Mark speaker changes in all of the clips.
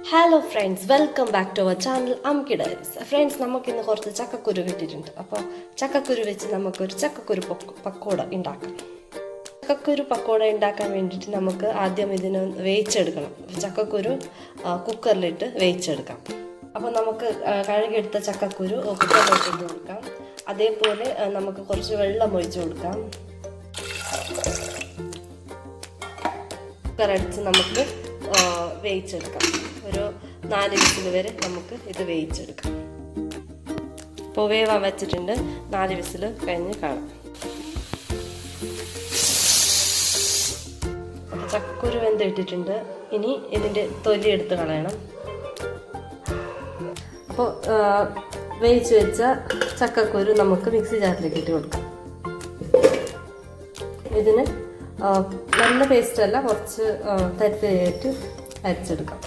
Speaker 1: Hello friends, welcome back to our channel Amki diaries. Friends, നമുക്കിന്ന് കുറച്ച് ചക്കക്കുരു കിട്ടിയിട്ടുണ്ട്. അപ്പോൾ ചക്കക്കുരു വെച്ച് നമുക്കൊരു ചക്കക്കുരു പക്കോട ഉണ്ടാക്കാം. ചക്കക്കുരു പക്കോട ഉണ്ടാക്കാൻ വേണ്ടിയിട്ട് നമുക്ക് ആദ്യം ഇതിന് വേവിച്ചെടുക്കണം. ചക്കക്കുരു കുക്കറിലിട്ട് വേവിച്ചെടുക്കാം. അപ്പോൾ നമുക്ക് കഴുകിയെടുത്ത ചക്കക്കുരു കുക്കറിലിട്ട് ഇട്ട് കൊടുക്കാം. അതേപോലെ നമുക്ക് കുറച്ച് വെള്ളം ഒഴിച്ച് കൊടുക്കാം. കുക്കറടിച്ച് നമുക്ക് വേവിച്ചെടുക്കാം. ഒരു 4 വിസിൽ വരെ നമുക്ക് ഇത് വേവിച്ചെടുക്കാം. ഇപ്പോൾ വേവാൻ വെച്ചിട്ടുണ്ട്. 4 വിസിൽ കഴിഞ്ഞ് കാണാം. ചക്കക്കുരു വെന്തിട്ടിട്ടുണ്ട്. ഇനി ഇതിൻ്റെ തൊലി എടുത്ത് കളയണം. അപ്പോൾ വേവിച്ച് വെച്ച ചക്കക്കുരു നമുക്ക് മിക്സി ജാറിലേക്ക് ഇട്ട് കൊടുക്കാം. ഇതിന് നല്ല പേസ്റ്റ് അല്ല, കുറച്ച് തരിതരിയായിട്ട് അരച്ചെടുക്കാം.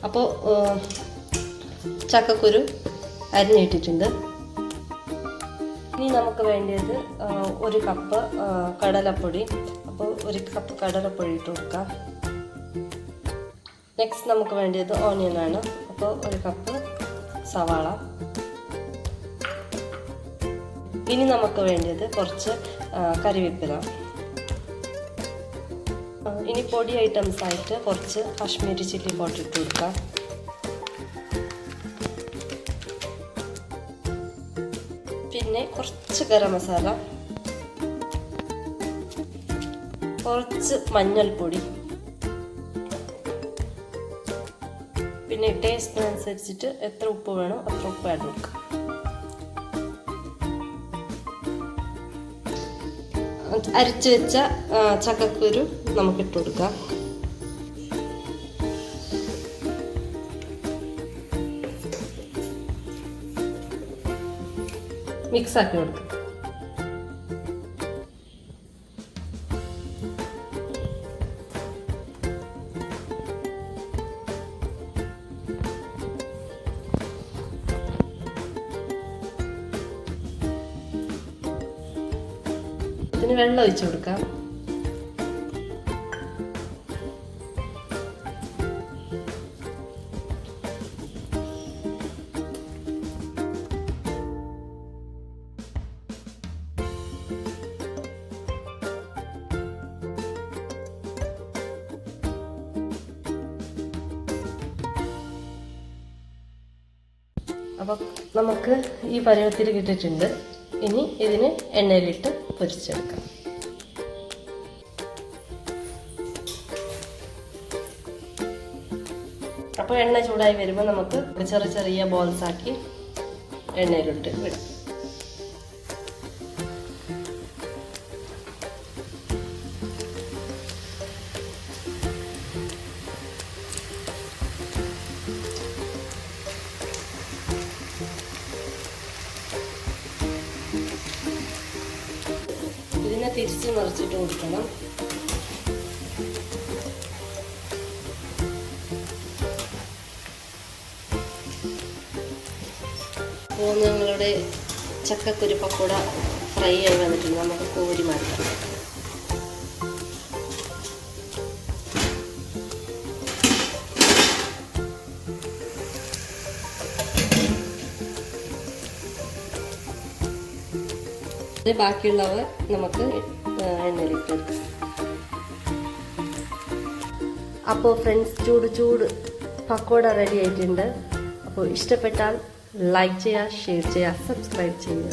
Speaker 1: അപ്പോൾ ചക്കക്കുരു അരിഞ്ഞിട്ടിട്ടുണ്ട്. ഇനി നമുക്ക് വേണ്ടത് 1 കപ്പ് കടലപ്പൊടി. അപ്പോൾ 1 കപ്പ് കടലപ്പൊടി ഇട്ട് കൊടുക്കാം. നെക്സ്റ്റ് നമുക്ക് വേണ്ടത് ഓണിയനാണ്. അപ്പോൾ 1 കപ്പ് സവാള. ഇനി നമുക്ക് വേണ്ടത് കുറച്ച് കറിവേപ്പില. ഇനി പൊടി ഐറ്റംസ് ആയിട്ട് കുറച്ച് കാശ്മീരി ചില്ലി പൗഡർ ഇട്ട് കൊടുക്കാം. പിന്നെ കുറച്ച് ഗരം മസാല, കുറച്ച് മഞ്ഞൾപ്പൊടി, പിന്നെ ടേസ്റ്റിനനുസരിച്ചിട്ട് എത്ര ഉപ്പ് വേണോ അത്ര ഉപ്പ് ആഡ് കൊടുക്കാം. അരച്ചു വെച്ച ചക്കക്കുരു നമുക്ക് ഇട്ട് കൊടുക്കാം. മിക്സ് ആക്കി കൊടുക്കാം. ഇതിന് വെള്ളം ഒഴിച്ചു കൊടുക്കാം. അപ്പോൾ നമുക്ക് ഈ പരുവത്തിൽ കിട്ടിയിട്ടുണ്ട്. ഇനി ഇതിന് എണ്ണയിലിട്ട് പൊരിച്ചെടുക്കാം. അപ്പോൾ എണ്ണ ചൂടായി വരുമ്പോൾ നമുക്ക് ചെറിയ ചെറിയ ബോൾസ് ആക്കി എണ്ണയിലിട്ട് വിടാം. ഇതിനെ തിരിച്ച് മറിച്ചിട്ട് കൊടുക്കണം. അപ്പോൾ ഞങ്ങളുടെ ചക്കക്കുരു പക്കോട ഫ്രൈ ആയി വന്നിട്ടുണ്ട്. നമുക്ക് കോരി മാറ്റാം. ബാക്കിയുള്ളവ നമുക്ക് എണ്ണയിലിട്ടെടുക്കാം. അപ്പോൾ ഫ്രണ്ട്സ്, ചൂട് പക്കോട റെഡി ആയിട്ടുണ്ട്. അപ്പോൾ ഇഷ്ടപ്പെട്ടാൽ ലൈക്ക് ചെയ്യുക, ഷെയർ ചെയ്യുക, സബ്സ്ക്രൈബ് ചെയ്യുക.